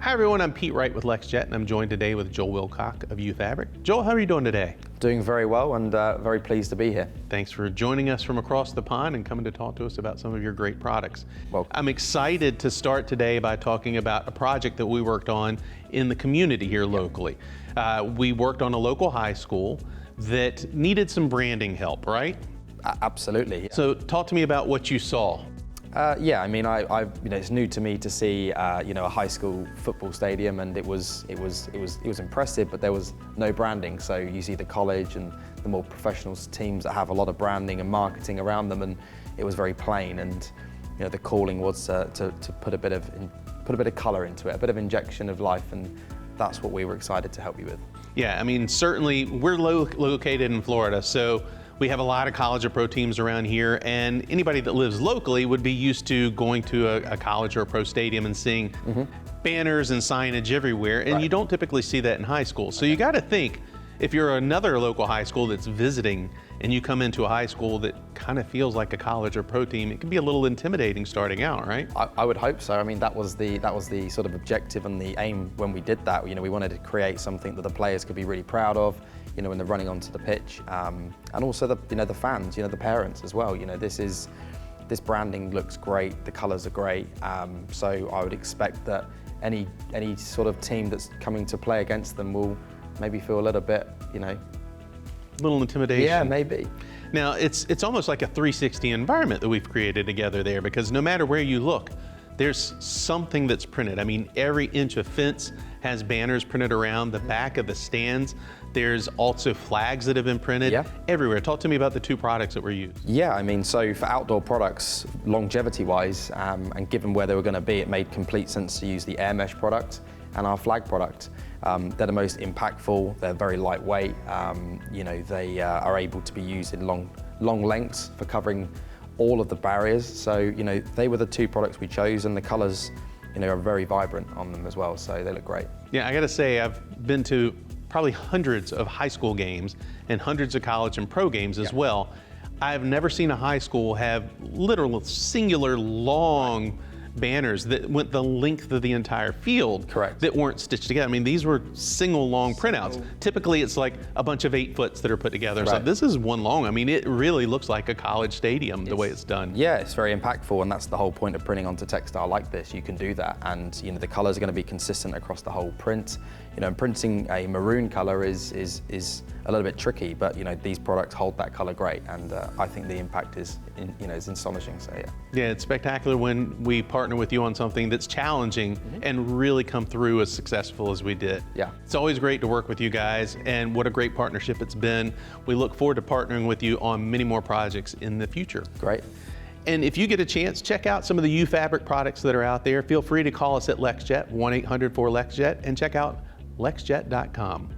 Hi everyone, I'm Pete Wright with LexJet, and I'm joined today with Joel Wilcock of UFabrik. Joel, how are you doing today? Doing very well and very pleased to be here. Thanks for joining us from across the pond and coming to talk to us about some of your great products. Well, I'm excited to start today by talking about a project that we worked on in the community here locally. We worked on a local high school that needed some branding help, right? Absolutely. So talk to me about what you saw. Yeah, I mean, it's new to me to see, a high school football stadium, and it was impressive, but there was no branding. So you see the college and the more professional teams that have a lot of branding and marketing around them, and it was very plain. And the calling was to put a bit of color into it, a bit of injection of life, and that's what we were excited to help you with. Yeah, I mean, certainly we're located in Florida, so we have a lot of college or pro teams around here, and anybody that lives locally would be used to going to a college or a pro stadium and seeing banners and signage everywhere, and you don't typically see that in high school. So you got to think, if you're another local high school that's visiting and you come into a high school that kind of feels like a college or pro team, it can be a little intimidating starting out, right? I would hope so. I mean, that was the sort of objective and the aim when we did that. We wanted to create something that the players could be really proud of, when they're running onto the pitch, and also the fans, the parents as well. This branding looks great, the colours are great, so I would expect that any sort of team that's coming to play against them will maybe feel a little bit, little intimidation. Yeah, maybe. Now it's almost like a 360 environment that we've created together there, because no matter where you look, there's something that's printed. I mean, every inch of fence has banners printed around the back of the stands. There's also flags that have been printed everywhere. Talk to me about the two products that were used. Yeah, I mean, so for outdoor products, longevity-wise, and given where they were going to be, it made complete sense to use the air mesh product and our flag product. They're the most impactful. They're very lightweight. They are able to be used in long lengths for covering all of the barriers. So, they were the two products we chose, and the colors, are very vibrant on them as well. So they look great. Yeah, I got to say, I've been to probably hundreds of high school games and hundreds of college and pro games as well. I've never seen a high school have literal singular long banners that went the length of the entire field. Correct. That weren't stitched together. I mean, these were single long printouts. Typically it's like a bunch of 8-foots that are put together. So this is one long. I mean, it really looks like a college stadium the way it's done. Yeah, it's very impactful, and that's the whole point of printing onto textile like this. You can do that, and the colors are going to be consistent across the whole print. And printing a maroon color is a little bit tricky, but these products hold that color great, and I think the impact is astonishing. So yeah, it's spectacular when we partner with you on something that's challenging and really come through as successful as we did. Yeah, it's always great to work with you guys, and what a great partnership it's been. We look forward to partnering with you on many more projects in the future. Great. And if you get a chance, check out some of the UFabrik products that are out there. Feel free to call us at LexJet, 1-800-4LexJet, and check out LexJet.com.